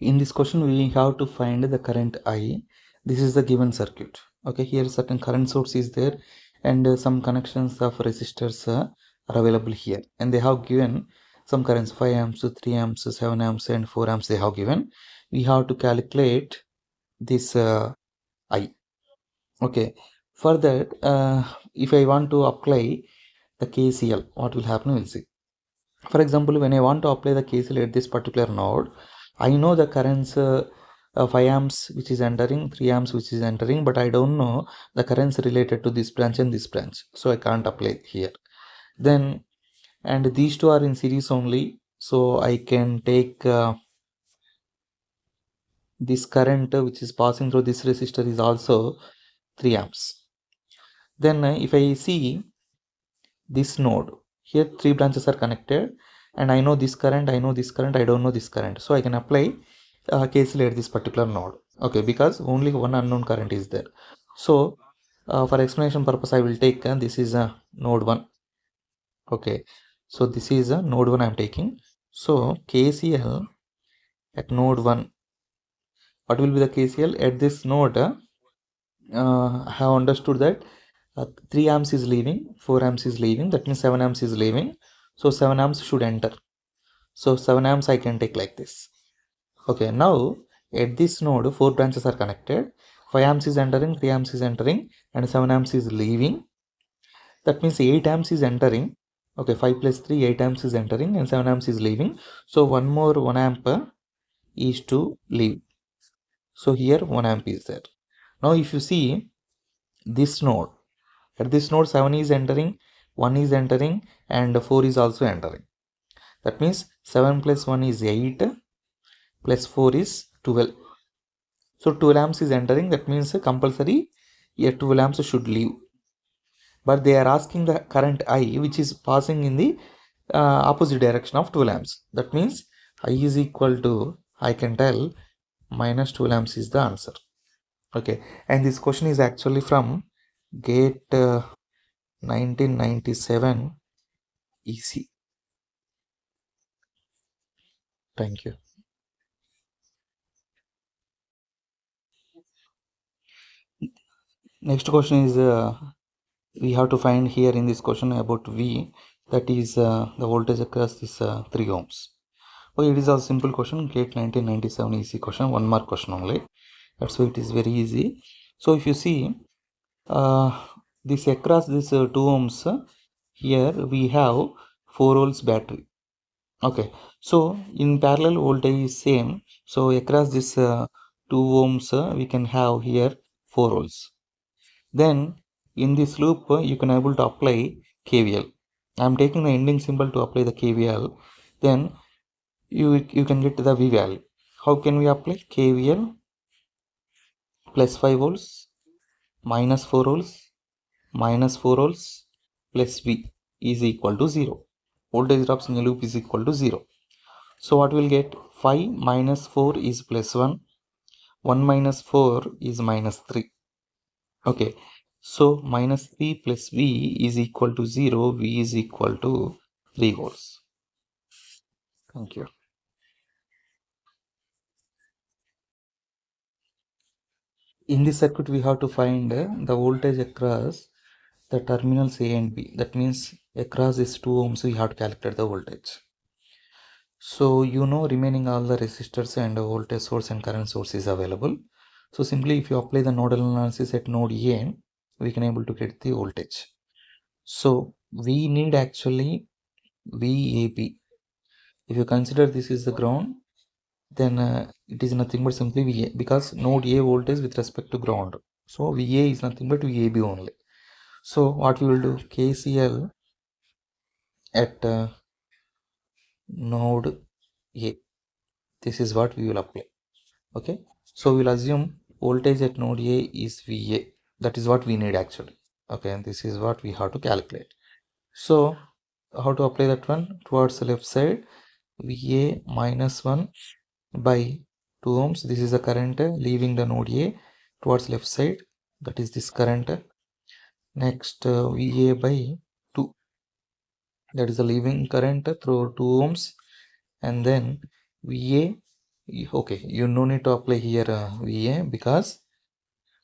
In this question we have to find the current I. This is the given circuit. Okay, here certain current source is there and some connections of resistors are available here, and they have given some currents 5 amps, 3 amps, 7 amps and 4 amps they have given. We have to calculate this I. Okay, for that if I want to apply the KCL, what will happen we'll see. For example, when I want to apply the KCL at this particular node, I know the currents 5 amps which is entering, 3 amps which is entering, but I don't know the currents related to this branch and this branch, so I can't apply it here. Then, and these two are in series only, so I can take this current which is passing through this resistor is also 3 amps. Then if I see this node, here 3 branches are connected and I know this current, I know this current, I don't know this current, so I can apply KCL at this particular node. Okay, because only one unknown current is there. So for explanation purpose I will take this is a node 1. Okay, so this is a node 1 I am taking. So KCL at node 1, what will be the KCL at this node? I have understood that 3 amps is leaving, 4 amps is leaving, that means 7 amps is leaving, so 7 amps should enter. So 7 amps I can take like this. Okay, now at this node 4 branches are connected, 5 amps is entering, 3 amps is entering and 7 amps is leaving. That means 8 amps is entering. Okay, 5 plus 3, 8 amps is entering and 7 amps is leaving. So one more 1 amp is to leave. So here 1 amp is there. Now if you see this node, at this node 7 is entering, 1 is entering and 4 is also entering. That means 7 plus 1 is 8 plus 4 is 12. So 12 amps is entering, that means compulsory 12 amps should leave. But they are asking the current I which is passing in the opposite direction of 12 amps. That means I is equal to, I can tell, minus 12 amps is the answer. Okay, and this question is actually from GATE 1997 EC. Thank you. Next question is we have to find here in this question about V, that is the voltage across this 3 ohms. Okay, it is a simple question, GATE 1997 EC question, 1 mark question only. That's why it is very easy. So if you see this across this 2 ohms, here we have 4 volts battery. Okay, so in parallel voltage is same, so across this 2 ohms we can have here 4 volts. Then in this loop you can able to apply KVL. I am taking the ending symbol to apply the KVL. Then you can get the V value. How can we apply KVL? Plus 5 volts minus 4 volts minus 4 volts plus V is equal to 0. Voltage drops in a loop is equal to 0. So what will get? 5 minus 4 is plus 1. 1 minus 4 is minus 3. Okay, so minus 3 plus V is equal to 0. V is equal to 3 volts. Thank you. In this circuit we have to find the voltage across the terminals A and B. That means across these 2 ohms we have to calculate the voltage. So you know remaining all the resistors and voltage source and current source is available. So simply if you apply the nodal analysis at node A, we can able to get the voltage. So we need actually VAB. If you consider this is the ground, then it is nothing but simply VA, because node A voltage with respect to ground. So VA is nothing but VAB only. So what we will do, KCL at node A. This is what we will apply. Okay, so we'll assume voltage at node A is VA. That is what we need actually. Okay, and this is what we have to calculate. So how to apply that one? Towards the left side, VA minus 1 by 2 ohms. This is the current leaving the node A towards left side. That is this current. Next VA by 2. That is the leaving current through 2 ohms. And then VA Okay, you no need to apply here VA, because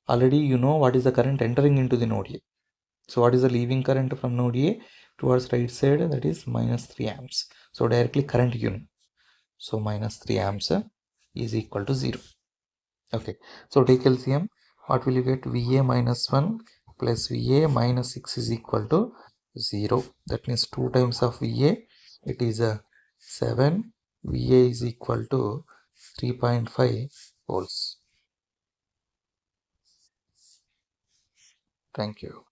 already you know what is the current entering into the node A. So what is the leaving current from node A towards right side? That is minus 3 amps. So directly current you know. So minus 3 amps is equal to 0. Okay, so take LCM. What will you get? VA minus 1 plus VA minus 6 is equal to 0. That means 2 times of VA. It is 7. VA is equal to 3.5 volts. Thank you.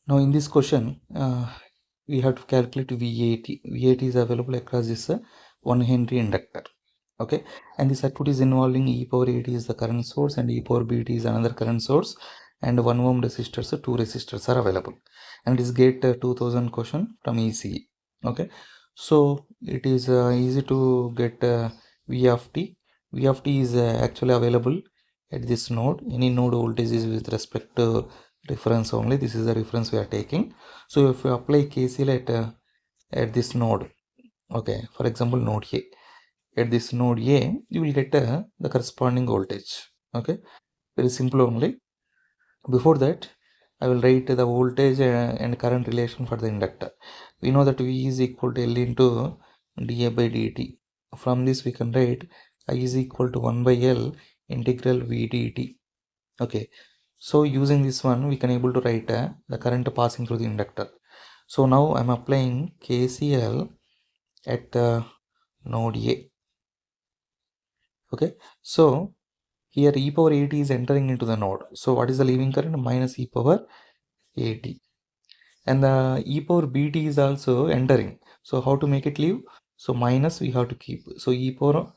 Now in this question, we have to calculate VAT. VAT is available across this 1 Henry inductor. Okay, and the circuit is involving e power AT is the current source and e power BT is another current source, and 1 ohm resistors, 2 resistors are available, and this gate 2000 question from ECE. Okay, so it is easy to get V of t. V of t is actually available at this node. Any node voltage is with respect to reference only. This is the reference we are taking. So if you apply KCL at this node, okay, for example node A, at this node A, you will get the corresponding voltage. Okay, very simple only. Before that, I will write the voltage and current relation for the inductor. We know that V is equal to L into dA by dt. From this we can write I is equal to 1 by L integral V dt. Okay, so using this one we can able to write the current passing through the inductor. So now I am applying KCL at node A. Okay, so here e power AT is entering into the node. So what is the leaving current? Minus e power AT. And the e power BT is also entering. So how to make it leave? So minus we have to keep. So e power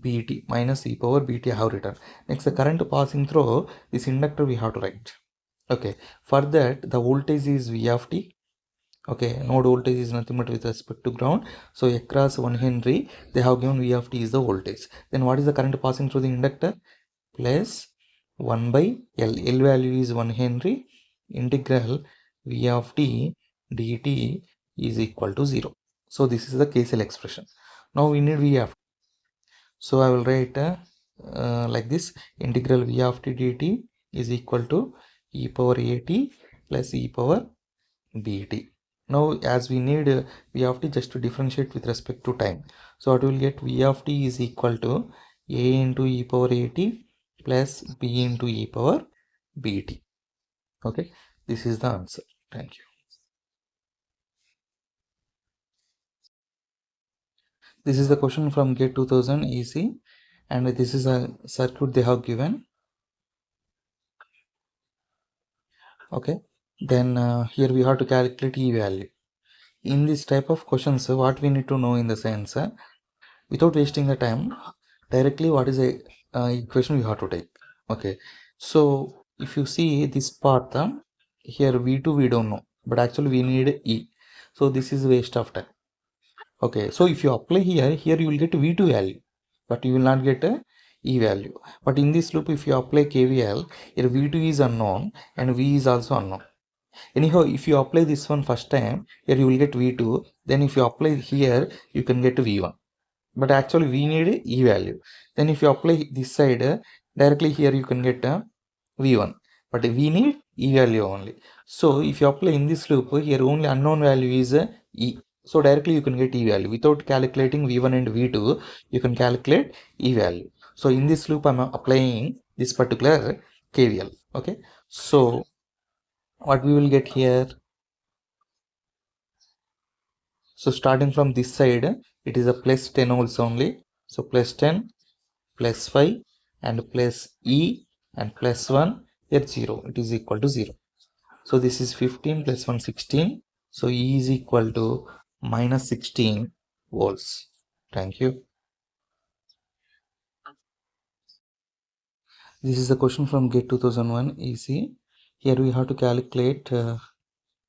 BT minus e power BT I have written. Next, the current passing through this inductor we have to write. Okay, for that the voltage is V of t. Okay, node voltage is nothing but with respect to ground. So across 1 Henry, they have given V of t is the voltage. Then what is the current passing through the inductor? Plus 1 by L. L value is 1 Henry. Integral V of t dt is equal to 0. So this is the KCL expression. Now we need V of t. So I will write like this: integral V of t dt is equal to e power AT plus e power BT. Now as we need V of t just to differentiate with respect to time, so what we will get? V of t is equal to A into e power AT plus B into e power BT. Okay, this is the answer. Thank you. This is the question from GATE 2000 EC, and this is a circuit they have given. Okay, then here we have to calculate E value. In this type of questions, what we need to know in the sense, without wasting the time, directly what is the equation we have to take. Okay, so if you see this part, here V2 we don't know, but actually we need E. So this is waste of time. Okay, so if you apply here you will get V2 value, but you will not get a E value. But in this loop, if you apply KVL, here V2 is unknown and V is also unknown. Anyhow, if you apply this one first time, here you will get V2. Then if you apply here, you can get V1. But actually we need a E value. Then if you apply this side, directly here you can get a V1. But we need E value only. So if you apply in this loop, here only unknown value is E. So directly you can get E value. Without calculating V1 and V2, you can calculate E value. So in this loop, I'm applying this particular KVL. Okay. So what we will get here? So starting from this side, it is a plus 10 volts only. So plus 10, plus 5, and plus E, and plus 1, here 0. It is equal to 0. So this is 15 plus 1, 16. So E is equal to minus 16 volts. Thank you. This is the question from GATE 2001 EC. Here we have to calculate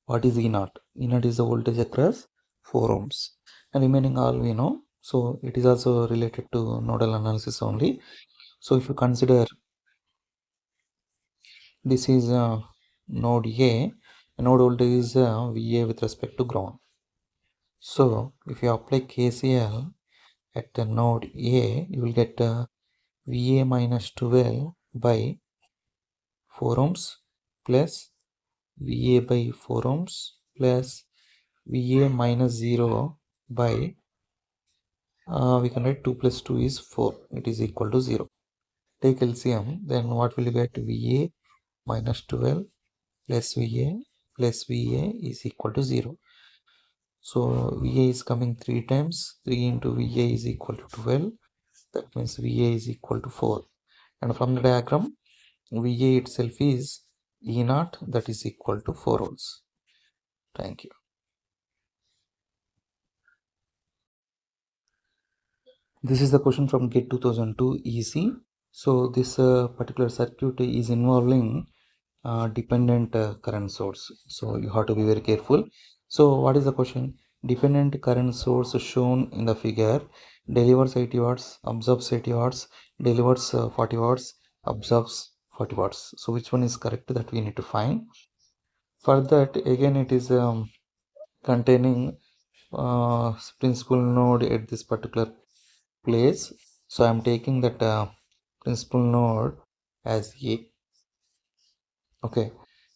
what is E0. E0 is the voltage across 4 ohms. And remaining all we know. So it is also related to nodal analysis only. So if you consider this is node A, node voltage is VA with respect to ground. So if you apply KCL at the node A, you will get VA minus 12 by 4 ohms plus VA by 4 ohms plus VA minus 0 by we can write 2 plus 2 is 4. It is equal to 0. Take LCM, then what will you get? VA minus 12 plus VA is equal to 0. So VA is coming 3 times. 3 into VA is equal to 12. That means VA is equal to 4. And from the diagram, VA itself is E0, that is equal to 4 volts. Thank you. This is the question from GATE 2002 EC. So this particular circuit is involving dependent current source. So you have to be very careful. So what is the question? Dependent current source shown in the figure delivers 80 watts, absorbs 80 watts, delivers 40 watts, absorbs 40 watts. So which one is correct? That we need to find. For that, again, it is containing principal node at this particular place. So I am taking that principal node as A. Okay,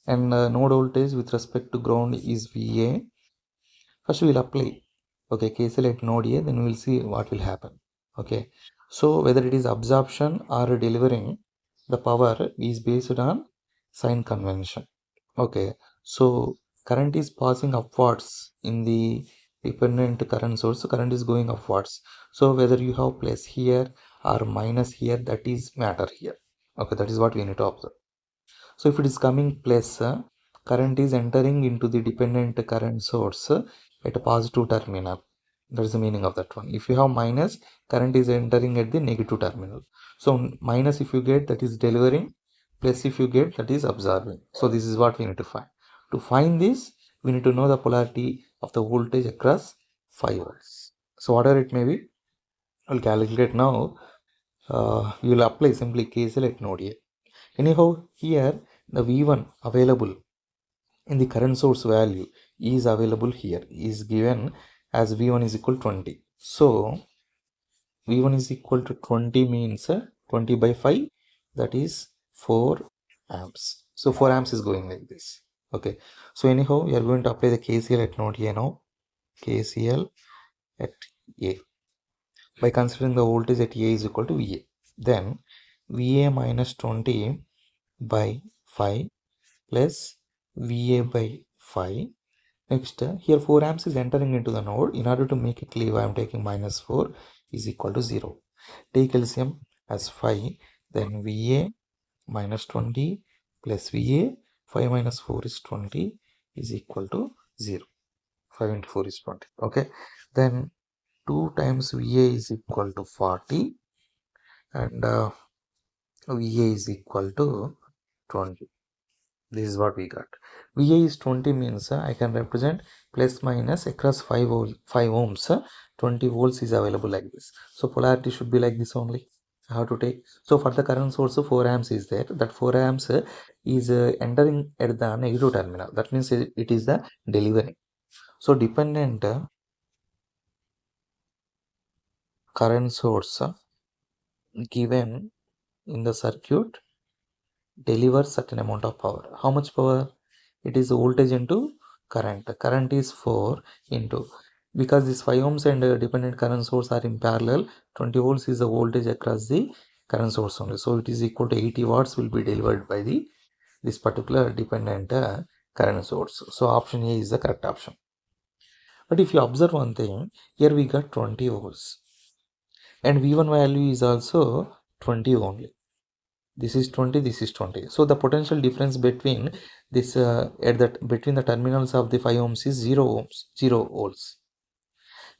and node voltage with respect to ground is VA. First we will apply, okay, KCL at node A, then we will see what will happen. Okay, so whether it is absorption or delivering the power is based on sign convention. Okay, so current is passing upwards in the dependent current source, so current is going upwards. So whether you have plus here or minus here, that is matter here. Okay, that is what we need to observe. So if it is coming plus, current is entering into the dependent current source at a positive terminal. That is the meaning of that one. If you have minus, current is entering at the negative terminal. So minus if you get, that is delivering, plus if you get, that is absorbing. So this is what we need to find. To find this, we need to know the polarity of the voltage across 5 volts. So whatever it may be, we'll calculate now. We will apply simply KCL at node A. Anyhow, here the V1 available in the current source value is available here, is given as V1 is equal to 20. So V1 is equal to 20 means 20 by 5, that is 4 amps. So 4 amps is going like this. Okay, so anyhow we are going to apply the KCL at node A now. KCL at A by considering the voltage at A is equal to VA. Then VA minus 20 by 5 plus VA by 5. Next, here 4 amps is entering into the node. In order to make it clear, I am taking minus 4 is equal to 0. Take LCM as 5. Then VA minus 20 plus VA. 5 minus 4 is 20 is equal to 0. 5 into 4 is 20. Okay. Then 2 times VA is equal to 40. And VA is equal to 20. This is what we got. VA is 20 means I can represent plus minus across 5 ohms. 20 volts is available like this. So polarity should be like this only. I have to take. So for the current source 4 amps is there. That 4 amps is entering at the negative terminal. That means it is the delivering. So dependent current source given in the circuit delivers certain amount of power. How much power? It is voltage into current. Current is 4 into, because this 5 ohms and dependent current source are in parallel, 20 volts is the voltage across the current source only. So it is equal to 80 watts will be delivered by this particular dependent current source. So option A is the correct option. But if you observe one thing, here we got 20 volts and V1 value is also 20 only. This is 20, this is 20. So the potential difference between this between the terminals of the 5 ohms is 0 ohms, 0 volts.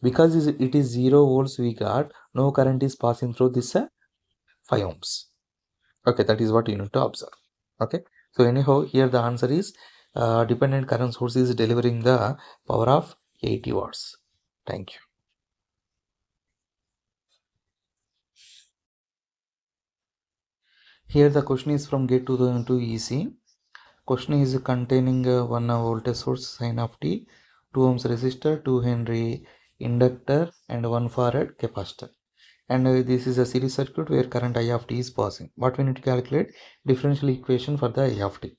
Because it is 0 volts, we got no current is passing through this 5 ohms. Okay, that is what you need to observe. Okay, so anyhow here the answer is dependent current source is delivering the power of 80 watts. Thank you. Here the question is from GATE 2002 EC. Question is containing one voltage source sin of t, 2 ohms resistor, 2 Henry inductor, and 1 farad capacitor. And this is a series circuit where current I of t is passing. What we need to calculate? Differential equation for the I of t.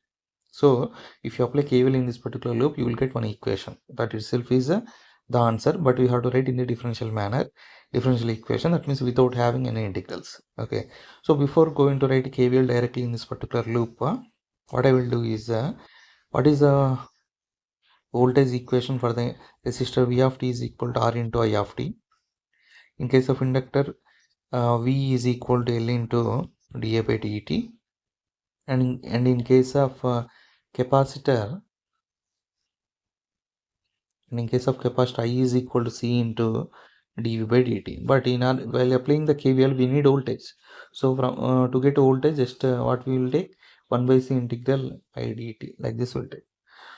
So if you apply KVL in this particular loop, you will get one equation. That itself is the answer, but we have to write in the differential manner, differential equation. That means without having any integrals. Okay. So before going to write KVL directly in this particular loop, what I will do is, what is the voltage equation for the resistor? V of t is equal to R into I of t. In case of inductor, V is equal to L into dA by dt. And in case of capacitor, and in case of capacitor, I is equal to C into dV by dt. But while applying the KVL, we need voltage. So from to get voltage, just what we will take? 1 by C integral by dt, like this will take.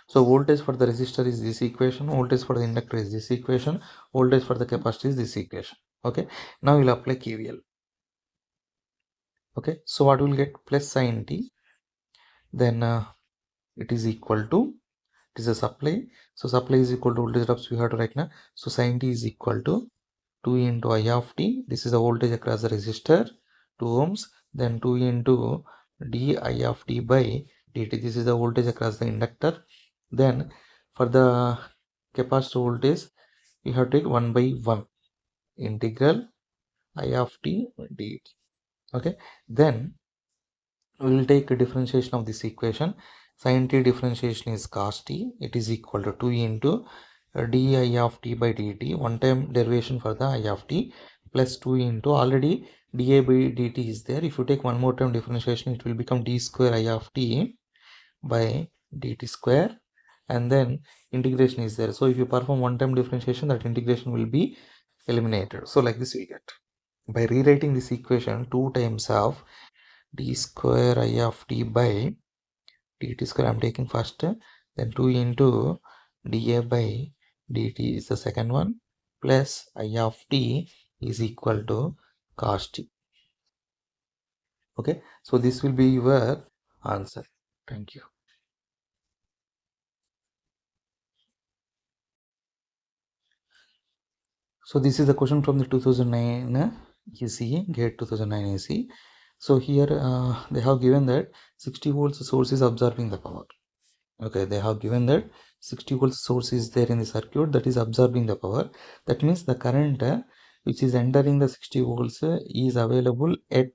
So voltage for the resistor is this equation, voltage for the inductor is this equation, voltage for the capacitor is this equation. Okay, now we'll apply KVL. Okay, so what we'll get? Plus sin t, then it is equal to, it is a supply, so supply is equal to voltage drops we have to write now. So sin t is equal to 2 into I of t, this is the voltage across the resistor, 2 ohms, then 2 into di of t by dt, this is the voltage across the inductor. Then for the capacitor voltage, we have to take 1 by 1 integral I of t dt. Okay, then we will take a differentiation of this equation. Sin t differentiation is cos t, it is equal to 2 into di of t by dt, one time derivation for the I of t, plus 2 into, already dA by dt is there. If you take one more time differentiation, it will become d square I of t by dt square, and then integration is there. So if you perform one time differentiation, that integration will be eliminated. So like this we get. By rewriting this equation, 2 times of d square I of t by dt square, I'm taking first, then 2 into dA by dt is the second one, plus I of t is equal to cos t. Okay, so this will be your answer. Thank you. So this is the question from the 2009 ECE, GATE 2009 ECE. So here they have given that 60 volts source is absorbing the power. Okay, they have given that 60 volts source is there in the circuit that is absorbing the power. That means the current which is entering the 60 volts is available at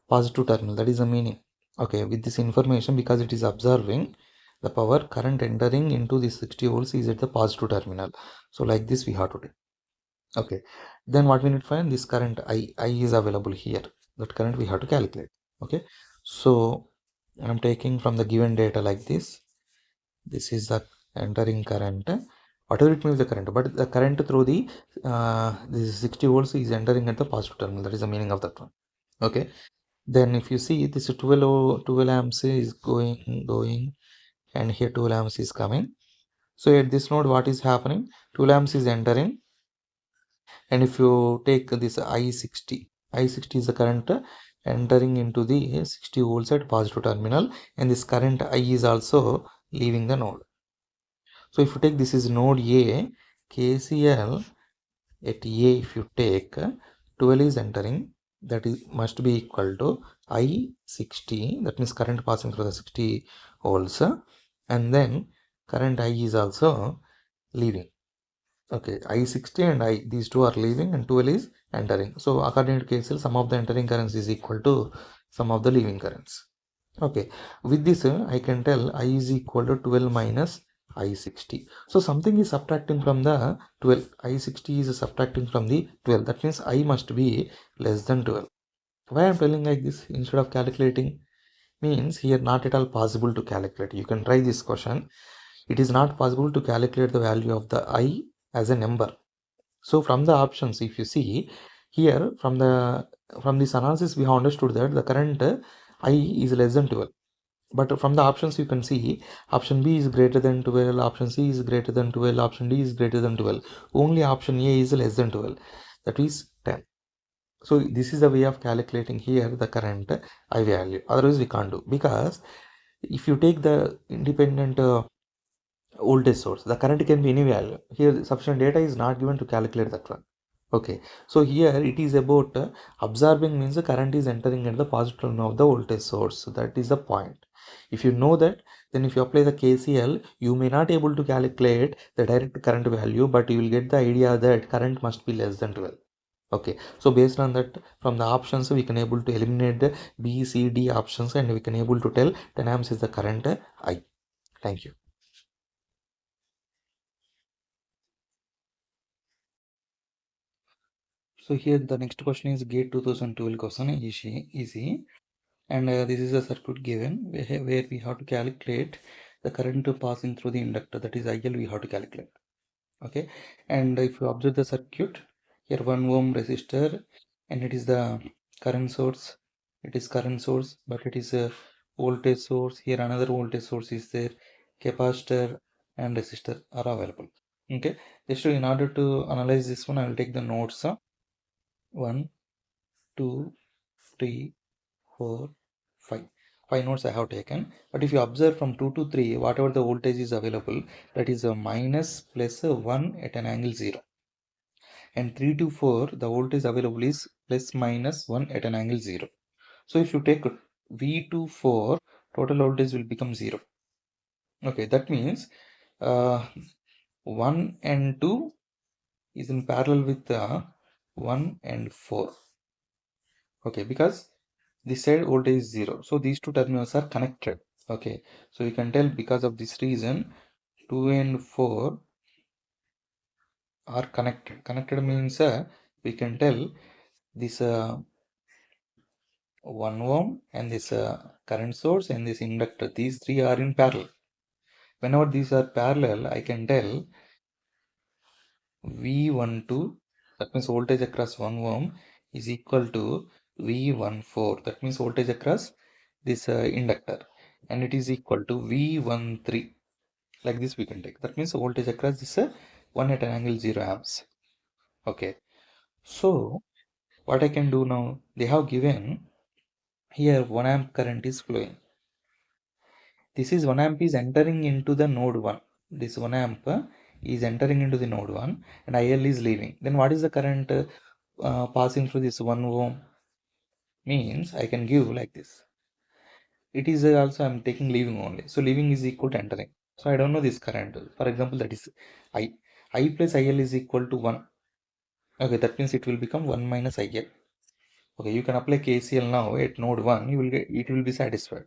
positive terminal. That is the meaning. Okay, with this information, because it is absorbing the power, current entering into this 60 volts is at the positive terminal. So like this we have to do. Okay, then what we need to find? This current I is available here. That current we have to calculate. Okay, so I'm taking from the given data like this. This is the entering current, whatever it may be the current, but the current through the this 60 volts is entering at the positive terminal. That is the meaning of that one. Okay, then if you see this 12 amps is going, and here 12 amps is coming. So at this node, what is happening? 12 amps is entering, and if you take this I60 is the current entering into the 60 volts at positive terminal, and this current I is also leaving the node. So if you take, this is node A, KCL at A, if you take 12 is entering, that is must be equal to I60, that means current passing through the 60 volts, and then current I is also leaving. Okay, I60 and I, these two are leaving and 12 is entering. So according to KCL, sum of the entering currents is equal to sum of the leaving currents. Okay, with this I can tell I is equal to 12 minus I60. So something is subtracting from the 12. I60 is subtracting from the 12. That means I must be less than 12. Why I am telling like this instead of calculating? Means here not at all possible to calculate. You can try this question. It is not possible to calculate the value of the I as a number. So from the options, if you see here, from this analysis we have understood that the current I is less than 12. But from the options you can see option B is greater than 12, option C is greater than 12, option D is greater than 12. Only option A is less than 12, that is 10. So this is the way of calculating here the current I value. Otherwise we can't do, because if you take the independent voltage source. The current can be any value. Here sufficient data is not given to calculate that one. Okay, so here it is about absorbing means the current is entering into the positive terminal of the voltage source. So that is the point. If you know that, then if you apply the KCL, you may not able to calculate the direct current value, but you will get the idea that current must be less than 12. Okay, so based on that, from the options we can able to eliminate the B, C, D options, and we can able to tell 10 amps is the current I. Thank you. So here the next question is GATE 2012 question, easy. And this is a circuit given where we have to calculate the current passing through the inductor, that is IL we have to calculate. Okay, and if you observe the circuit, here 1 ohm resistor, and it is the current source, but it is a voltage source. Here another voltage source is there, capacitor and resistor are available. Okay, just in order to analyze this one, I will take the nodes. 1, 2, 3, 4, 5. 5 nodes I have taken. But if you observe from 2 to 3, whatever the voltage is available, that is a minus plus a 1 at an angle 0. And 3 to 4, the voltage available is plus minus 1 at an angle 0. So if you take V to 4, total voltage will become 0. Okay, that means 1 and 2 is in parallel with 1 and 4. Okay, because this side voltage is 0, so these two terminals are connected. Okay, so you can tell because of this reason 2 and 4 are connected means we can tell this 1 ohm and this current source and this inductor, these three are in parallel. Whenever these are parallel, I can tell V12, that means voltage across 1 ohm, is equal to V14, that means voltage across this inductor, and it is equal to V13. Like this we can take. That means voltage across this 1 at an angle 0 amps. Okay. So what I can do now, they have given here 1 amp current is flowing. This is 1 amp is entering into the node 1. This 1 amp is entering into the node 1 and IL is leaving. Then what is the current passing through this 1 ohm? Means I can give like this. It is also I'm taking leaving only. So leaving is equal to entering. So I don't know this current. For example, that is I. I plus IL is equal to 1. Okay, that means it will become 1 minus IL. Okay, you can apply KCL now at node 1, you will get, it will be satisfied.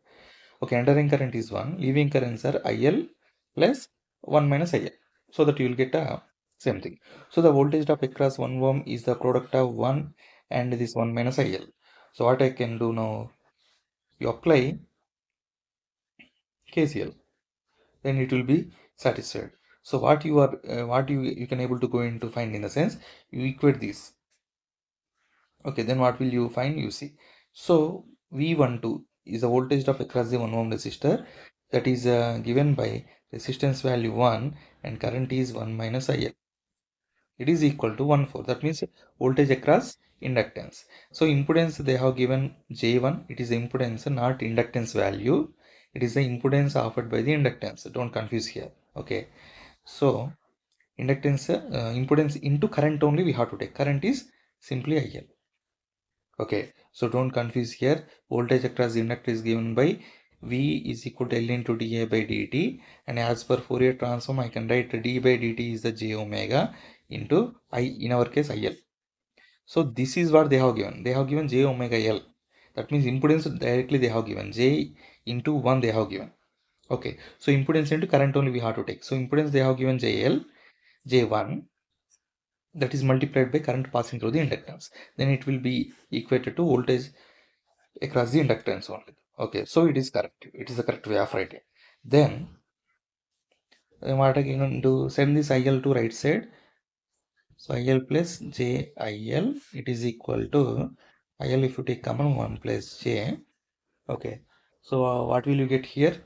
Okay, entering current is 1, leaving currents are IL plus 1 minus IL. So that you will get a same thing. So the voltage drop across 1 ohm is the product of 1 and this 1 minus IL. So what I can do now, you apply KCL, then it will be satisfied. So what you are, what you can able to go into find in the sense, you equate these. Okay, then what will you find? You see. So V12 is the voltage drop across the 1 ohm resistor, that is given by resistance value 1 and current is 1 minus IL. It is equal to 1/4. That means voltage across inductance. So impedance they have given J1. It is the impedance, not inductance value. It is the impedance offered by the inductance. Don't confuse here. Okay. So inductance, impedance into current only we have to take. Current is simply IL. Okay, so don't confuse here. Voltage across the inductor is given by V is equal to L into dA by dt, and as per Fourier transform I can write d by dt is the j omega into I, in our case IL. So this is what they have given. They have given j omega L. That means impedance directly they have given. J into 1 they have given. Okay, so impedance into current only we have to take. So impedance they have given JL, J1, that is multiplied by current passing through the inductance. Then it will be equated to voltage across the inductance only. Okay, so it is correct. It is the correct way of writing. Then what I can do, send this IL to right side. So IL plus JIL, it is equal to IL if you take common 1 plus J. Okay, so what will you get here?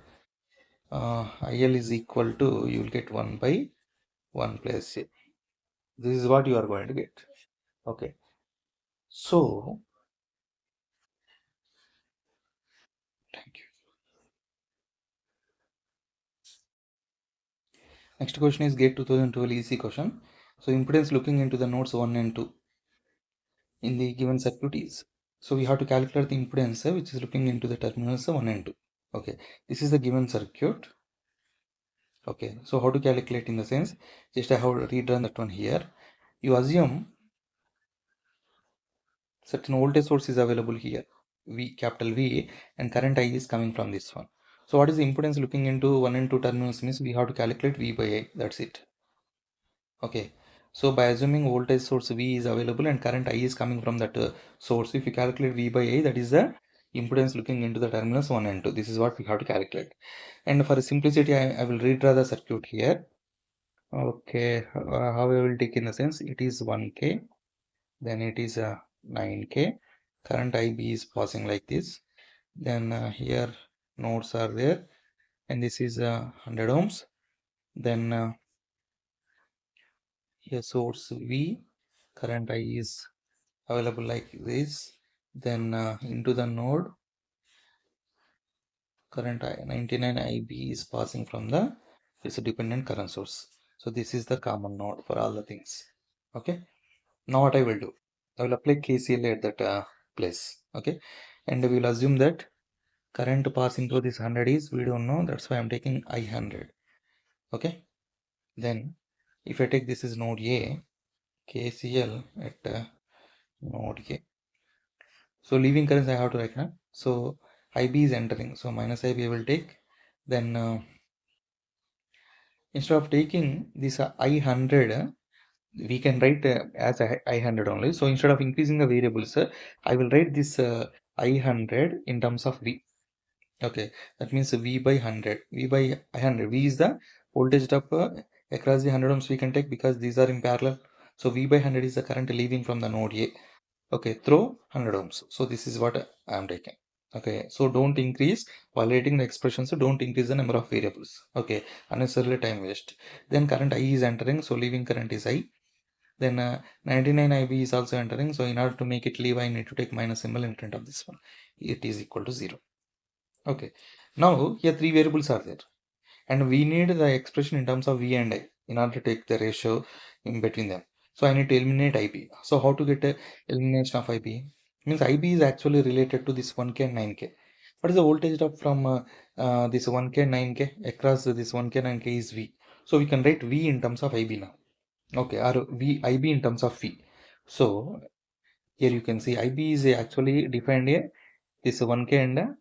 IL is equal to, you will get 1 by 1 plus J. This is what you are going to get. Okay, so thank you. Next question is GATE 2012 easy question. So impedance looking into the nodes 1 and 2 in the given circuit is. So we have to calculate the impedance which is looking into the terminals 1 and 2. Okay, this is the given circuit. Okay, so how to calculate in the sense, just I have redrawn that one here. You assume certain voltage source is available here, V, capital V, and current I is coming from this one. So what is the impedance looking into 1 and 2 terminals means we have to calculate V by I, that's it. Okay, so by assuming voltage source V is available and current I is coming from that source, if you calculate V by I, that is the impedance looking into the terminals 1 and 2. This is what we have to calculate. And for simplicity, I will redraw the circuit here. Okay, how I will take in the sense, it is 1K, then it is 9K, current IB is passing like this, then here nodes are there, and this is 100 ohms, then here source V, current I is available like this, then into the node current I 99 IB is passing from the this dependent current source. So this is the common node for all the things. Okay, now what I will do, I will apply KCL at that place. Okay, and we will assume that current passing through this 100 is, we don't know, that's why I'm taking I 100. Okay, then if I take this is node A, KCL at node A. So leaving currents I have to write, huh? So IB is entering, so minus IB I will take. Then instead of taking this I 100, we can write as I 100 only. So instead of increasing the variables, I will write this I 100 in terms of V. Okay, that means V by 100. V by 100. V is the voltage drop across the 100 ohms we can take because these are in parallel. So V by 100 is the current leaving from the node A. Okay, through 100 ohms. So this is what I am taking. Okay, so don't increase while writing the expression. So don't increase the number of variables. Okay, unnecessarily time waste. Then current I is entering. So leaving current is I. Then 99 IB is also entering. So in order to make it leave, I need to take minus symbol in front of this one. It is equal to 0. Okay, now here three variables are there, and we need the expression in terms of V and I in order to take the ratio in between them. So I need to eliminate IB. So how to get a elimination of IB? Means IB is actually related to this 1K and 9K. What is the voltage drop from this 1K and 9K across this 1K and 9K is V. So we can write V in terms of IB now. Okay, or V IB in terms of V. So here you can see IB is actually defined here, this 1K and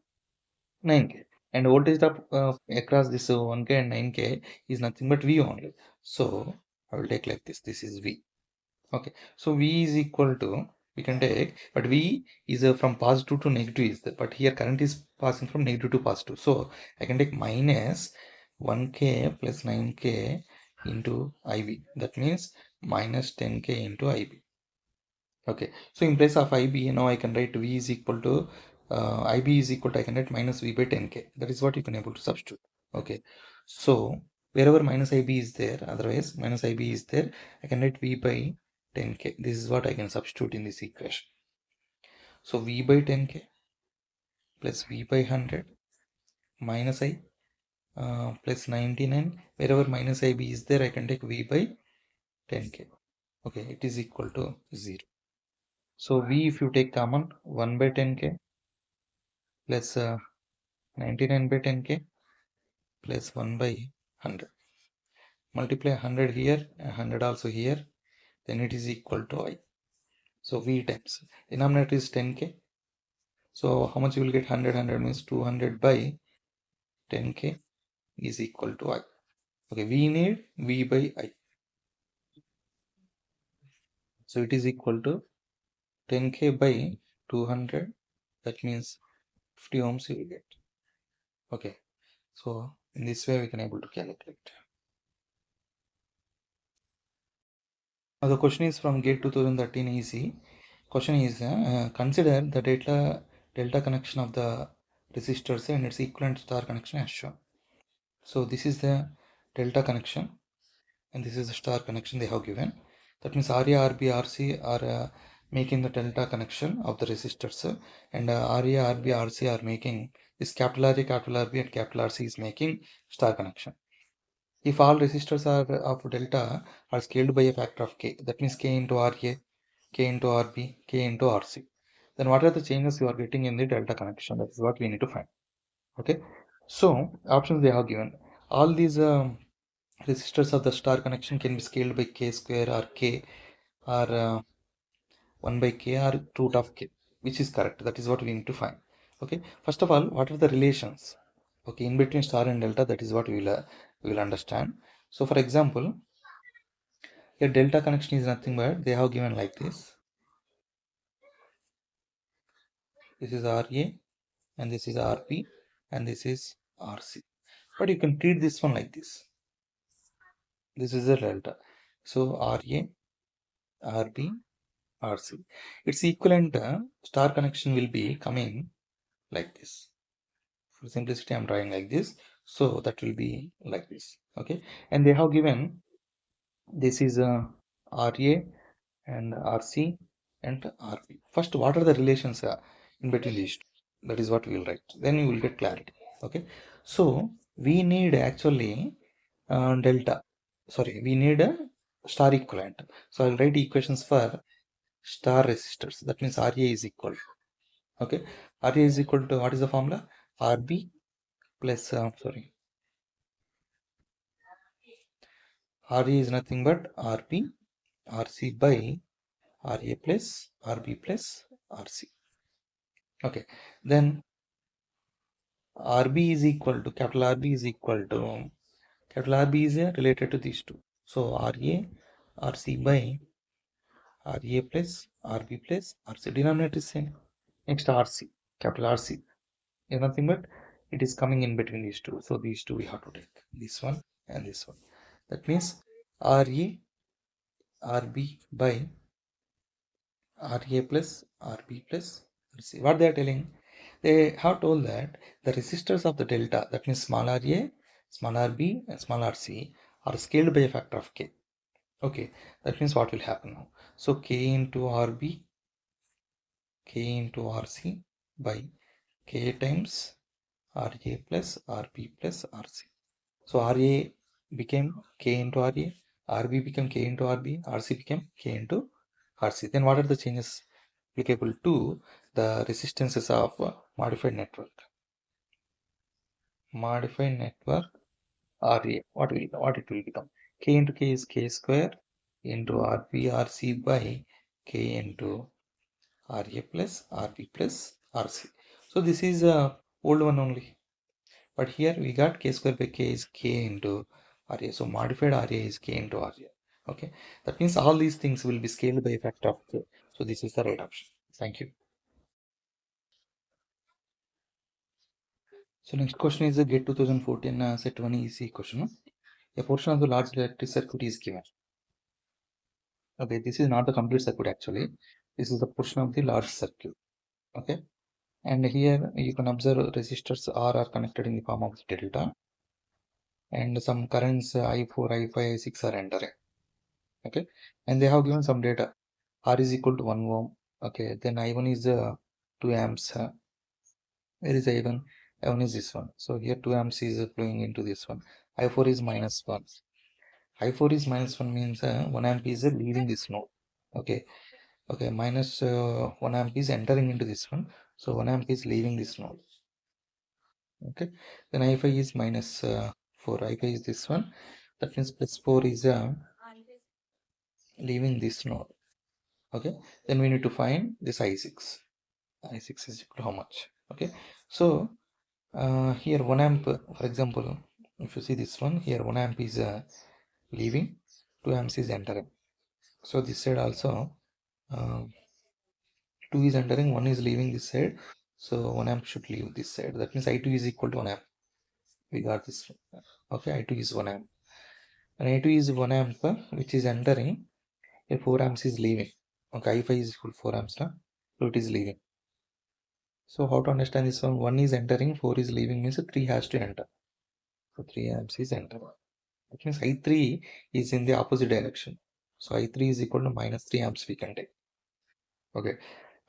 9K, and voltage drop across this 1K and 9K is nothing but V only. So I will take like this. This is V. Okay, so V is equal to, we can take, but V is from positive to negative is there, but here current is passing from negative to positive. So I can take minus 1K plus 9K into IB. That means minus 10K into IB. Okay, so in place of IB, now I can write V is equal to IB is equal to, I can write minus V by 10K. That is what you can able to substitute. Okay, so wherever minus IB is there, otherwise minus IB is there, I can write V by 10K. This is what I can substitute in this equation. So V by 10K plus V by 100 minus I plus 99. Wherever minus IB is there, I can take V by 10K. Okay, it is equal to 0. So V, if you take common, 1 by 10K plus 99 by 10K plus 1 by 100. Multiply 100 here, 100 also here, then it is equal to I. So V times, denominator is 10K. So how much you will get? 100, 100 means 200 by 10K is equal to I. Okay, we need V by I. So it is equal to 10K by 200. That means 50 ohms you will get. Okay, so in this way we can able to calculate. Now the question is from GATE 2013 EC. Question is consider the delta connection of the resistors and its equivalent star connection as shown. So this is the delta connection and this is the star connection they have given. That means RA, RB, RC are making the delta connection of the resistors, and RA, RB, RC are making this capital RA, capital RB and capital RC is making star connection. If all resistors are of delta are scaled by a factor of k, that means k into Ra, k into Rb, k into Rc, then what are the changes you are getting in the delta connection? That is what we need to find. Okay, so options they have given. All these resistors of the star connection can be scaled by k square or k or 1 by k or root of k, which is correct. That is what we need to find. Okay, first of all, what are the relations, okay, in between star and delta? That is what we will understand. So for example, a delta connection is nothing but they have given like this. This is Ra and this is Rb and this is Rc. But you can treat this one like this. This is a delta. So Ra, Rb, Rc. Its equivalent star connection will be coming like this. For simplicity, I'm drawing like this. So that will be like this. Okay. And they have given this is Ra and Rc and Rb. First, what are the relations in between these two? That is what we will write. Then you will get clarity. Okay. So we need actually delta. Sorry, we need a star equivalent. So I'll write equations for star resistors. That means Ra is equal. Okay. Ra is equal to what is the formula? Rb plus Ra is nothing but Rb Rc by Ra plus Rb plus Rc. Okay. Then Rb is equal to capital Rb is equal to capital Rb is related to these two. So Ra Rc by Ra plus Rb plus Rc. Denominator is same. Next Rc, capital Rc is nothing but it is coming in between these two. So these two we have to take this one and this one. That means Ra Rb by Ra plus Rb plus Rc. What they are telling? They have told that the resistors of the delta, that means small Ra, small Rb, and small Rc, are scaled by a factor of k. Okay, that means what will happen now? So k into Rb, k into Rc by k times Ra plus Rb plus Rc. So Ra became k into Ra, Rb became k into Rb, Rc became k into Rc. Then what are the changes applicable to the resistances of modified network? Modified network Ra. What it will become? K into k is k square into Rb Rc by k into Ra plus Rb plus Rc. So this is a old one only. But here we got k square by k is k into Ra. So modified Ra is k into Ra. Okay. That means all these things will be scaled by a factor of k. So this is the right option. Thank you. So next question is a GATE 2014 set 1 EC question. A portion of the large electric circuit is given. Okay, this is not the complete circuit actually. This is the portion of the large circuit. Okay. And here you can observe resistors R are connected in the form of delta. And some currents I4, I5, I6 are entering. Okay. And they have given some data. R is equal to 1 ohm. Okay. Then I1 is 2 amps. Where is I1? I1 is this one. So here 2 amps is flowing into this one. I4 is minus 1. I4 is minus 1 means 1 amp is leaving this node. Okay. Okay. Minus 1 amp is entering into this one. So 1 amp is leaving this node. Okay. Then I5 is minus 4. I5 is this one. That means plus 4 is leaving this node. Okay. Then we need to find this I6. I6 is equal to how much? Okay. So here 1 amp, for example, if you see this one, here 1 amp is leaving, 2 amps is entering. So this side also 2 is entering, 1 is leaving this side. So 1 amp should leave this side. That means I2 is equal to 1 amp. We got this. Okay, I2 is 1 amp. And I2 is 1 amp which is entering. Here 4 amps is leaving. Okay, I5 is equal to 4 amps. So it is leaving. So how to understand this one? 1 is entering, 4 is leaving means 3 has to enter. So 3 amps is entering. That means I3 is in the opposite direction. So I3 is equal to minus 3 amps we can take. Okay.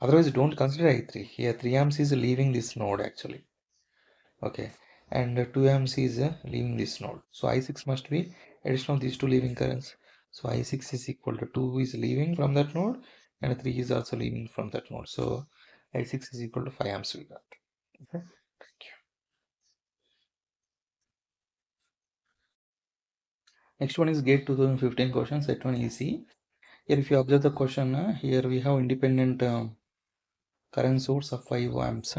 Otherwise don't consider I3. Here 3 amps is leaving this node actually. Okay. and 2 amps is leaving this node. So I6 must be addition of these two leaving currents. So I6 is equal to 2 is leaving from that node and 3 is also leaving from that node. So I6 is equal to 5 amps we got. Okay. Thank you. Next one is GATE 2015 question, set 1 easy. Here if you observe the question, here we have independent current source of 5 amps.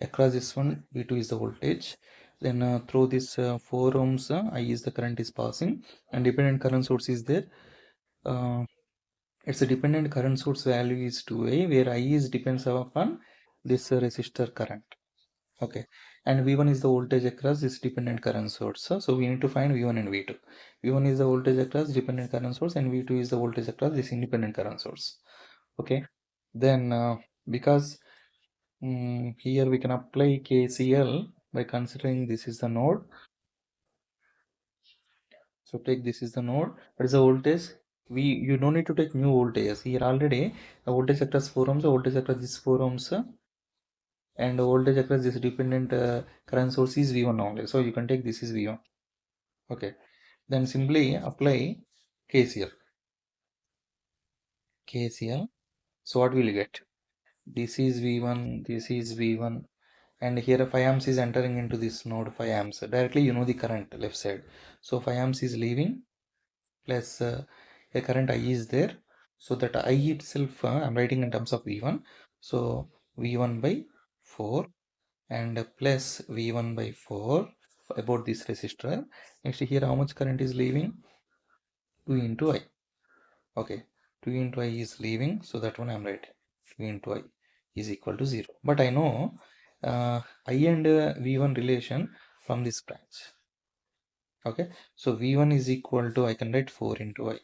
Across this one, V2 is the voltage. Then through this 4 ohms, I is the current is passing, and dependent current source is there. Its a dependent current source value is 2A, where I is depends upon this resistor current. Okay, and V1 is the voltage across this dependent current source. So we need to find V1 and V2. V1 is the voltage across dependent current source, and V2 is the voltage across this independent current source. Okay, then because here we can apply KCL by considering this is the node. So take this is the node. What is the voltage? You don't need to take new voltages. Here already the voltage across 4 ohms, the voltage across this 4 ohms, and the voltage across this dependent current source is V1 only. So you can take this is V1. Okay. Then simply apply KCL. KCL. So what will you get? This is V1, this is V1, and here 5 amps is entering into this node 5 amps. Directly you know the current left side. So 5 amps is leaving plus a current I is there. So that I itself I'm writing in terms of V1. So V1 by 4 and plus V1 by 4 about this resistor. Next here how much current is leaving? 2 into I. Okay, 2 into I is leaving, so that one I'm writing. 2 into I is equal to 0. But I know I and V1 relation from this branch. Okay, so V1 is equal to, I can write 4 into I.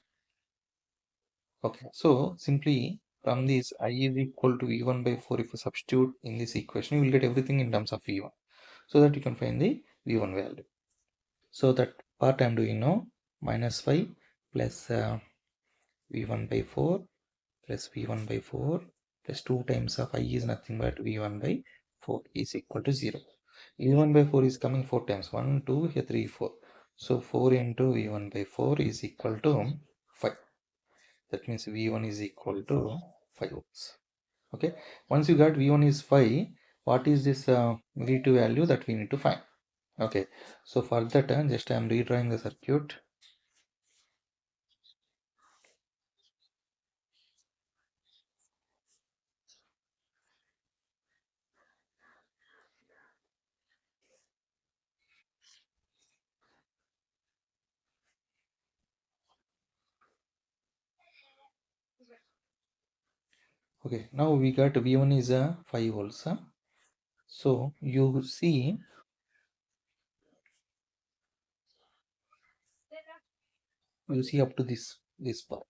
Okay, so simply from this I is equal to V1 by 4, if you substitute in this equation, you will get everything in terms of V1. So that you can find the V1 value. So that part I am doing now, minus 5 plus V1 by 4 plus V1 by 4 plus 2 times of I is nothing but V1 by 4 is equal to 0. V1 by 4 is coming 4 times, 1, 2, here 3, 4. So 4 into V1 by 4 is equal to 5. That means V1 is equal to 5 volts. Okay, once you got V1 is 5, what is this V2 value that we need to find? Okay, so for that just I am redrawing the circuit. Okay, now we got V1 is 5 volts. So you see up to this part.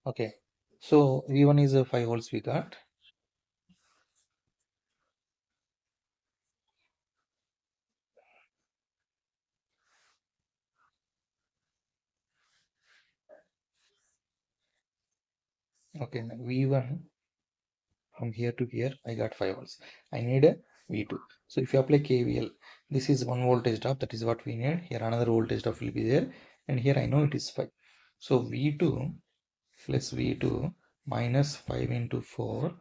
Okay, so V1 is 5 volts we got. Okay, now V1 from here to here I got 5 volts. I need a V2. So if you apply KVL, this is 1 voltage drop, that is what we need. Here another voltage drop will be there, and here I know it is 5. So V2 plus V2 minus 5 into 4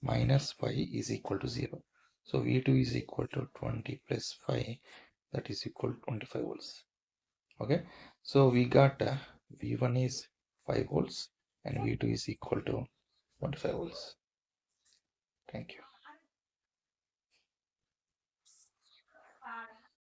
minus 5 is equal to 0. So V2 is equal to 20 plus 5, that is equal to 25 volts. Okay, so we got V1 is 5 volts and V2 is equal to 25 volts. Thank you.